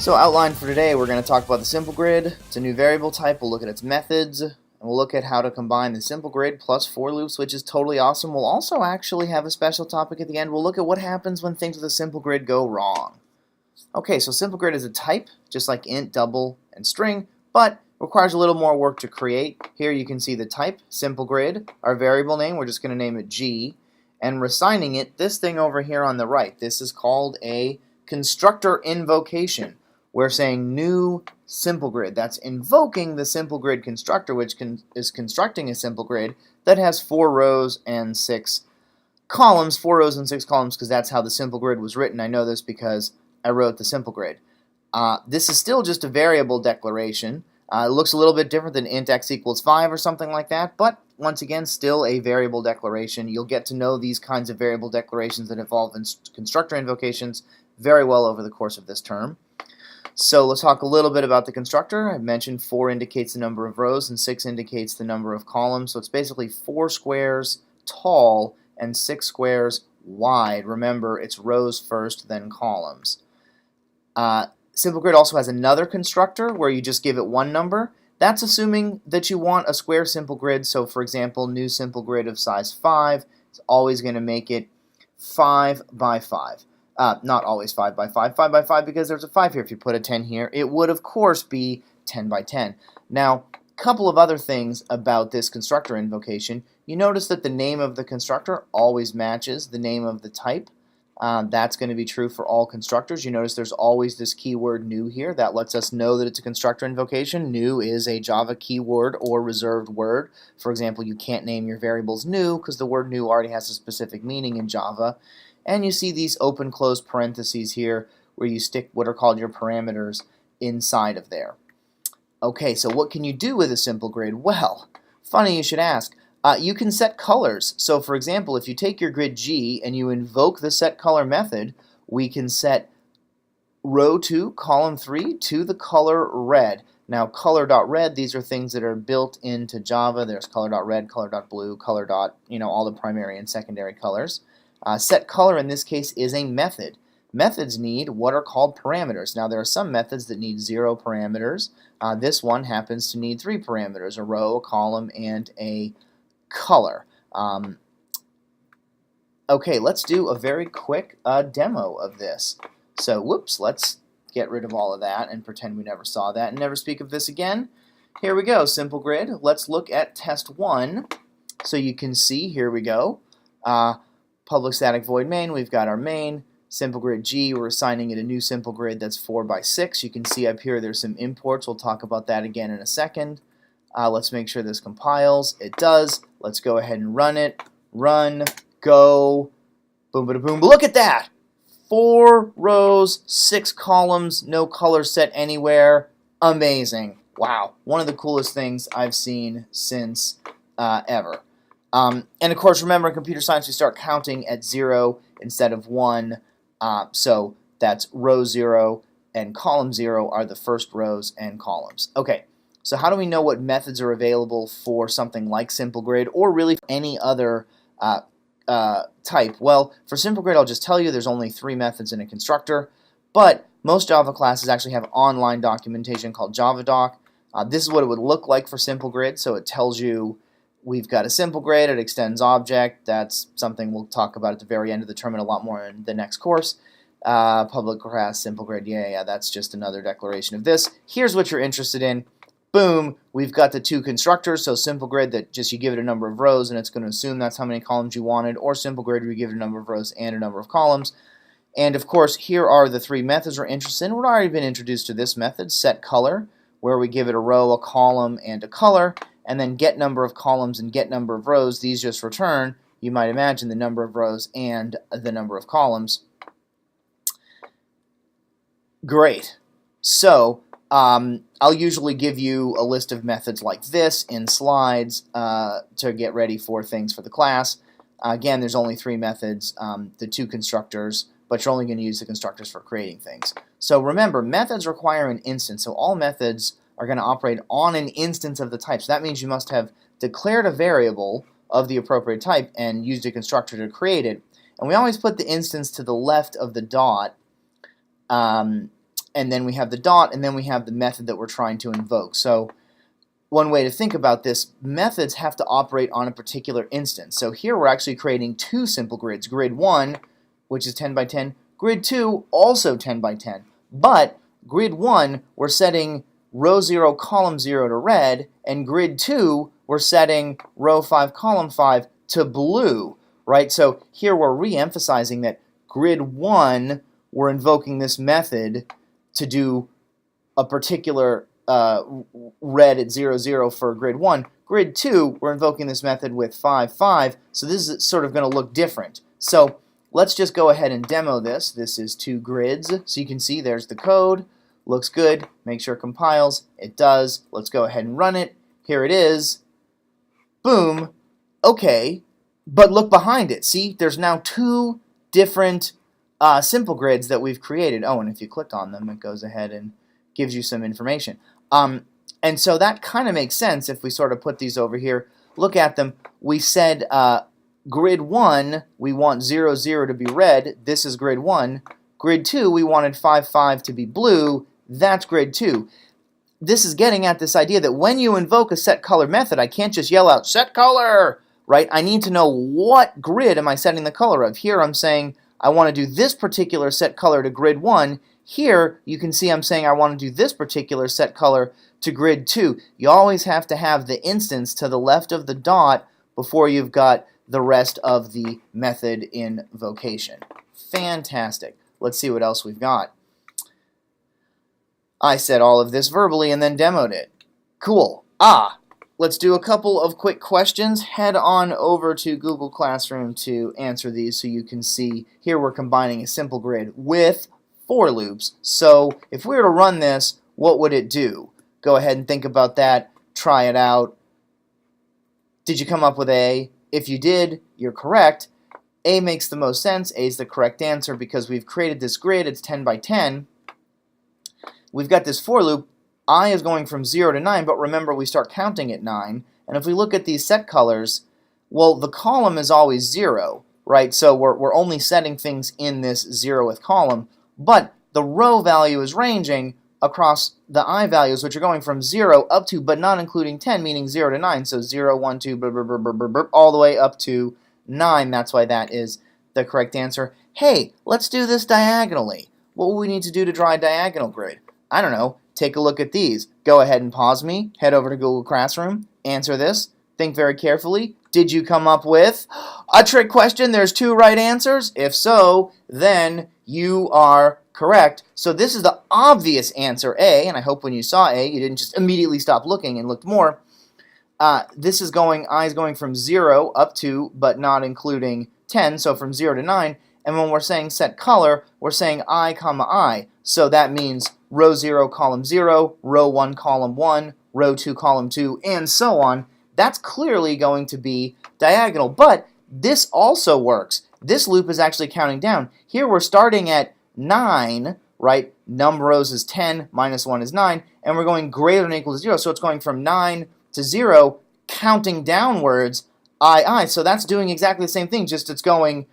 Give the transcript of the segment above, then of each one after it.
So outline for today, we're going to talk about the SimpleGrid. It's a new variable type. We'll look at its methods, and we'll look at how to combine the SimpleGrid plus for loops, which is totally awesome. We'll also actually have a special topic at the end. We'll look at what happens when things with a SimpleGrid go wrong. Okay, so SimpleGrid is a type, just like int, double, and string, but requires a little more work to create. Here you can see the type, SimpleGrid, our variable name, we're just going to name it G, and we're assigning it this thing over here on the right. This is called a constructor invocation. We're saying new SimpleGrid. That's invoking the SimpleGrid constructor, which is constructing a SimpleGrid that has 4 rows and 6 columns. 4 rows and 6 columns because that's how the SimpleGrid was written. I know this because I wrote the SimpleGrid. This is still just a variable declaration. It looks a little bit different than int x equals 5 or something like that, but once again, still a variable declaration. You'll get to know these kinds of variable declarations that involve constructor invocations very well over the course of this term. So let's talk a little bit about the constructor. I mentioned 4 indicates the number of rows and 6 indicates the number of columns. So it's basically 4 squares tall and 6 squares wide. Remember, it's rows first, then columns. SimpleGrid also has another constructor where you just give it one number. That's assuming that you want a square SimpleGrid. So for example, new SimpleGrid of size 5 is always going to make it 5 by 5. Not always 5 by 5, 5 by 5 because there's a 5 here. If you put a 10 here, it would of course be 10 by 10. Now, a couple of other things about this constructor invocation. You notice that the name of the constructor always matches the name of the type. That's going to be true for all constructors. You notice there's always this keyword new here. That lets us know that it's a constructor invocation. New is a Java keyword or reserved word. For example, you can't name your variables new because the word new already has a specific meaning in Java. And you see these open-close parentheses here where you stick what are called your parameters inside of there. Okay, so what can you do with a SimpleGrid? Well, funny you should ask. You can set colors. So for example, if you take your grid G and you invoke the setColor method, we can set row 2, column 3 to the color red. Now color.red, these are things that are built into Java. There's color.red, color.blue, color. All the primary and secondary colors. SetColor in this case is a method. Methods need what are called parameters. Now there are some methods that need 0 parameters. This one happens to need 3 parameters, a row, a column, and a color. Okay, let's do a very quick demo of this. So, whoops, let's get rid of all of that and pretend we never saw that and never speak of this again. Here we go, SimpleGrid. Let's look at test 1. So you can see, here we go. Public static void main, we've got our main. SimpleGrid G, we're assigning it a new SimpleGrid that's 4 by 6. You can see up here there's some imports. We'll talk about that again in a second. Let's make sure this compiles. It does. Let's go ahead and run it. Run, go, boom, boom, boom. Look at that! 4 rows, 6 columns, no color set anywhere. Amazing. Wow. One of the coolest things I've seen since ever. And of course, remember in computer science we start counting at 0 instead of 1. So that's row 0 and column 0 are the first rows and columns. Okay. So how do we know what methods are available for something like SimpleGrid or really for any other type? Well, for SimpleGrid, I'll just tell you there's only 3 methods in a constructor, but most Java classes actually have online documentation called JavaDoc. This is what it would look like for SimpleGrid, so it tells you we've got a SimpleGrid, it extends object. That's something we'll talk about at the very end of the term and a lot more in the next course. Public class SimpleGrid, yeah, that's just another declaration of this. Here's what you're interested in. Boom, we've got the 2 constructors, so SimpleGrid that just you give it a number of rows and it's going to assume that's how many columns you wanted, or SimpleGrid where you give it a number of rows and a number of columns. And of course, here are the 3 methods we're interested in. We've already been introduced to this method, setColor, where we give it a row, a column, and a color, and then get number of columns and get number of rows. These just return, you might imagine, the number of rows and the number of columns. Great. So, I'll usually give you a list of methods like this in slides to get ready for things for the class. Again, there's only 3 methods, the 2 constructors, but you're only going to use the constructors for creating things. So remember, methods require an instance, so all methods are going to operate on an instance of the type. So that means you must have declared a variable of the appropriate type and used a constructor to create it. And we always put the instance to the left of the dot. And and then we have the dot, and then we have the method that we're trying to invoke. So one way to think about this, methods have to operate on a particular instance. So here we're actually creating two simple grids. Grid 1, which is 10 by 10. Grid 2, also 10 by 10. But grid 1, we're setting row 0, column 0 to red, and grid 2, we're setting row 5, column 5 to blue, right? So here we're re-emphasizing that grid 1, we're invoking this method to do a particular red at 0, 0 for grid 1. Grid 2, we're invoking this method with 5, 5, so this is sort of going to look different. So let's just go ahead and demo this. This is two grids, so you can see there's the code. Looks good. Make sure it compiles. It does. Let's go ahead and run it. Here it is. Boom. Okay, but look behind it. See, there's now two different simple grids that we've created. Oh, and if you click on them, it goes ahead and gives you some information. And so that kind of makes sense if we sort of put these over here. Look at them. We said grid 1, we want 0, 0 to be red. This is grid 1. Grid 2, we wanted 5, 5 to be blue. That's grid 2. This is getting at this idea that when you invoke a set color method, I can't just yell out, set color, right? I need to know what grid am I setting the color of. Here I'm saying I want to do this particular set color to grid 1. Here, you can see I'm saying I want to do this particular set color to grid 2. You always have to have the instance to the left of the dot before you've got the rest of the method invocation. Fantastic. Let's see what else we've got. I said all of this verbally and then demoed it. Cool. Let's do a couple of quick questions. Head on over to Google Classroom to answer these so you can see. Here we're combining a simple grid with for loops. So if we were to run this, what would it do? Go ahead and think about that. Try it out. Did you come up with A? If you did, you're correct. A makes the most sense. A is the correct answer because we've created this grid. It's 10 by 10. We've got this for loop. I is going from 0 to 9, but remember we start counting at 9. And if we look at these set colors, well, the column is always 0, right? So we're only setting things in this 0th column. But the row value is ranging across the I values, which are going from 0 up to, but not including 10, meaning 0 to 9. So 0, 1, 2, all the way up to 9. That's why that is the correct answer. Hey, let's do this diagonally. What will we need to do to draw a diagonal grid? I don't know. Take a look at these. Go ahead and pause me. Head over to Google Classroom. Answer this. Think very carefully. Did you come up with a trick question? There's two right answers. If so, then you are correct. So this is the obvious answer, A, and I hope when you saw A, you didn't just immediately stop looking and looked more. This is going, I is going from 0 up to, but not including 10, so from 0 to 9. And when we're saying set color, we're saying I, comma I. So that means row 0, column 0, row 1, column 1, row 2, column 2, and so on. That's clearly going to be diagonal, but this also works. This loop is actually counting down. Here we're starting at 9, right? Num rows is 10, minus 1 is 9, and we're going greater than or equal to 0, so it's going from 9 to 0, counting downwards, I. So that's doing exactly the same thing, just it's going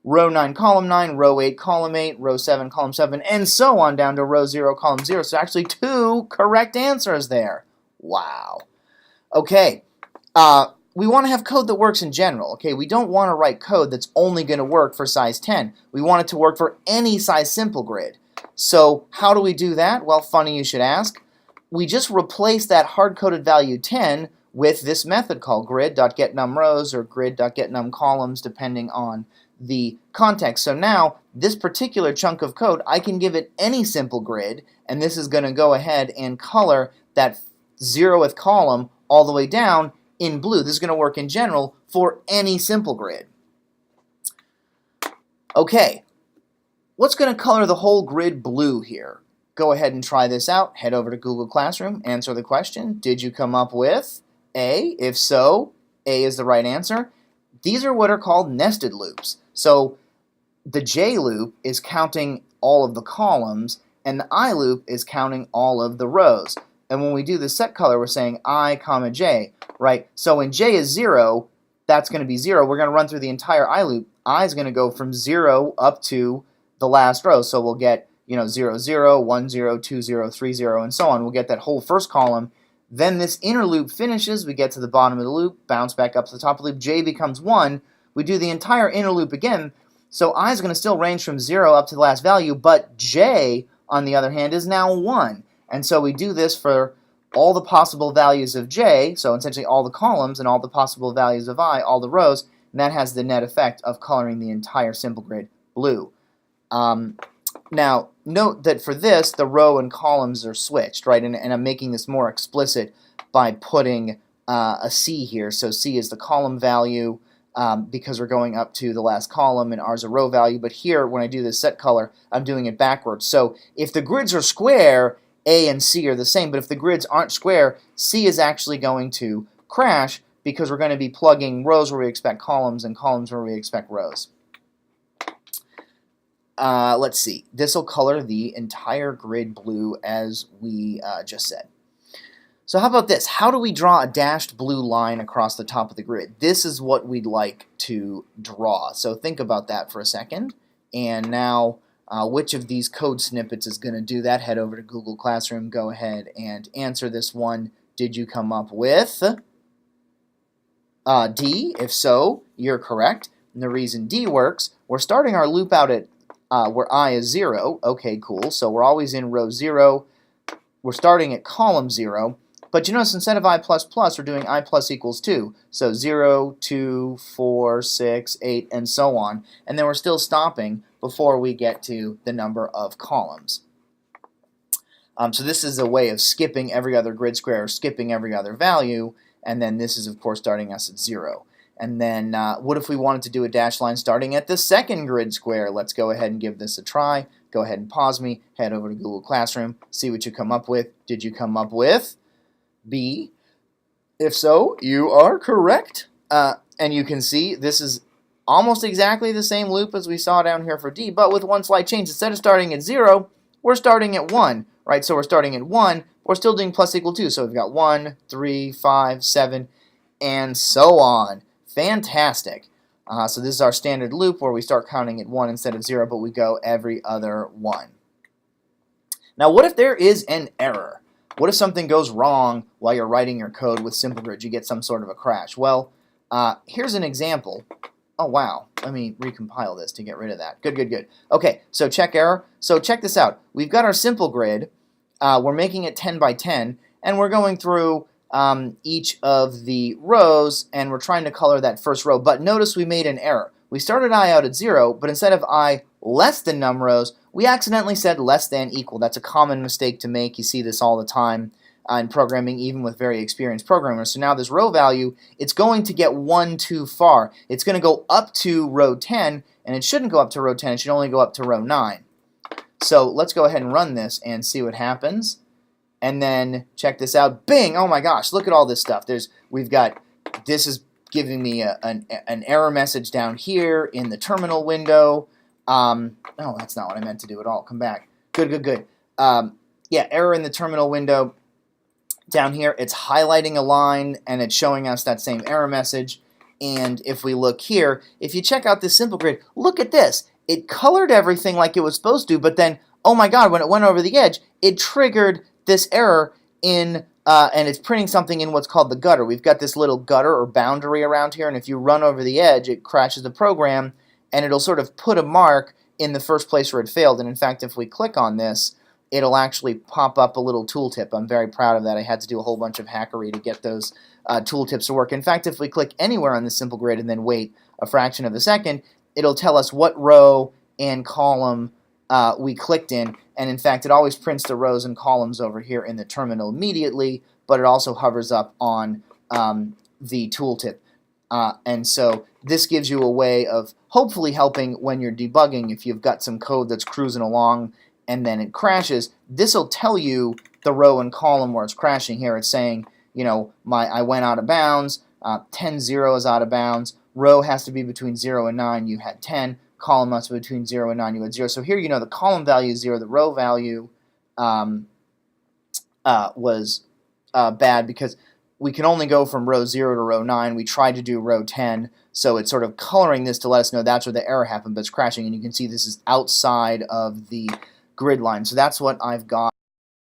row 9, column 9, row 8, column 8, row 7, column 7, and so on down to row 0, column 0. So actually two correct answers there. Wow. Okay. We want to have code that works in general. Okay, we don't want to write code that's only going to work for size 10. We want it to work for any size simple grid. So how do we do that? Well, funny you should ask. We just replace that hard-coded value 10 with this method called grid.getNumRows or grid.getNumColumns, depending on the context. So now, this particular chunk of code, I can give it any simple grid, and this is going to go ahead and color that 0th column all the way down in blue. This is going to work in general for any simple grid. Okay, what's going to color the whole grid blue here? Go ahead and try this out. Head over to Google Classroom, answer the question. Did you come up with A? If so, A is the right answer. These are what are called nested loops. So the J loop is counting all of the columns, and the I loop is counting all of the rows. And when we do the set color, we're saying I, comma J, right? So when J is 0, that's going to be 0. We're going to run through the entire I loop. I is going to go from 0 up to the last row. So we'll get 0, 0, 1, 0, 2, 0, 3, 0, and so on. We'll get that whole first column. Then this inner loop finishes. We get to the bottom of the loop, bounce back up to the top of the loop. J becomes 1. We do the entire inner loop again. So I is going to still range from 0 up to the last value, but J, on the other hand, is now 1. And so we do this for all the possible values of J, so essentially all the columns, and all the possible values of I, all the rows, and that has the net effect of coloring the entire SimpleGrid blue. Now, note that for this, the row and columns are switched, right? And I'm making this more explicit by putting a C here. So C is the column value because we're going up to the last column, and R is a row value. But here, when I do this set color, I'm doing it backwards. So if the grids are square, A and C are the same. But if the grids aren't square, C is actually going to crash because we're going to be plugging rows where we expect columns and columns where we expect rows. Let's see. This will color the entire grid blue as we just said. So how about this? How do we draw a dashed blue line across the top of the grid? This is what we'd like to draw. So think about that for a second. And now, which of these code snippets is going to do that? Head over to Google Classroom. Go ahead and answer this one. Did you come up with D? If so, you're correct. And the reason D works, we're starting our loop out at where I is 0. Okay, cool. So we're always in row 0. We're starting at column 0. But you notice instead of I++, we're doing I plus equals 2. So 0, 2, 4, 6, 8, and so on. And then we're still stopping before we get to the number of columns. So this is a way of skipping every other grid square, or skipping every other value. And then this is, of course, starting us at 0. And then what if we wanted to do a dashed line starting at the second grid square? Let's go ahead and give this a try. Go ahead and pause me. Head over to Google Classroom. See what you come up with. Did you come up with B? If so, you are correct. And you can see this is almost exactly the same loop as we saw down here for D, but with one slight change. Instead of starting at 0, we're starting at 1, right? So we're starting at 1. We're still doing plus equal 2. So we've got 1, 3, 5, 7, and so on. Fantastic. So this is our standard loop where we start counting at 1 instead of 0, but we go every other 1. Now, what if there is an error? What if something goes wrong while you're writing your code with SimpleGrid? You get some sort of a crash. Well, here's an example. Oh, wow. Let me recompile this to get rid of that. Good, good, good. Okay, so check error. So check this out. We've got our SimpleGrid. We're making it 10 by 10, and we're going through each of the rows, and we're trying to color that first row. But notice we made an error. We started I out at 0, but instead of I less than num rows, we accidentally said less than equal. That's a common mistake to make. You see this all the time in programming, even with very experienced programmers. So now this row value, it's going to get 1 too far. It's going to go up to row 10, and it shouldn't go up to row 10. It should only go up to row 9. So let's go ahead and run this and see what happens. And then check this out. Bing! Oh my gosh, look at all this stuff. We've got, this is giving me an error message down here in the terminal window. Oh, that's not what I meant to do at all. Come back. Good, good, good. Yeah, error in the terminal window. Down here, it's highlighting a line, and it's showing us that same error message. And if we look here, if you check out this SimpleGrid, look at this. It colored everything like it was supposed to, but then, oh my god, when it went over the edge, it triggered this error in, and it's printing something in what's called the gutter. We've got this little gutter or boundary around here, and if you run over the edge, it crashes the program, and it'll sort of put a mark in the first place where it failed. And in fact, if we click on this, it'll actually pop up a little tooltip. I'm very proud of that. I had to do a whole bunch of hackery to get those tooltips to work. In fact, if we click anywhere on the SimpleGrid and then wait a fraction of a second, it'll tell us what row and column we clicked in. And in fact, it always prints the rows and columns over here in the terminal immediately, but it also hovers up on the tooltip. And so this gives you a way of hopefully helping when you're debugging. If you've got some code that's cruising along and then it crashes, this will tell you the row and column where it's crashing. Here it's saying, you know, I went out of bounds, 10, 0 is out of bounds, row has to be between 0 and 9, you had 10, column must be between 0 and 9, you had 0. So here you know the column value is 0, the row value was bad because we can only go from row 0 to row 9. We tried to do row 10, so it's sort of coloring this to let us know that's where the error happened, but it's crashing, and you can see this is outside of the grid line. So that's what I've got.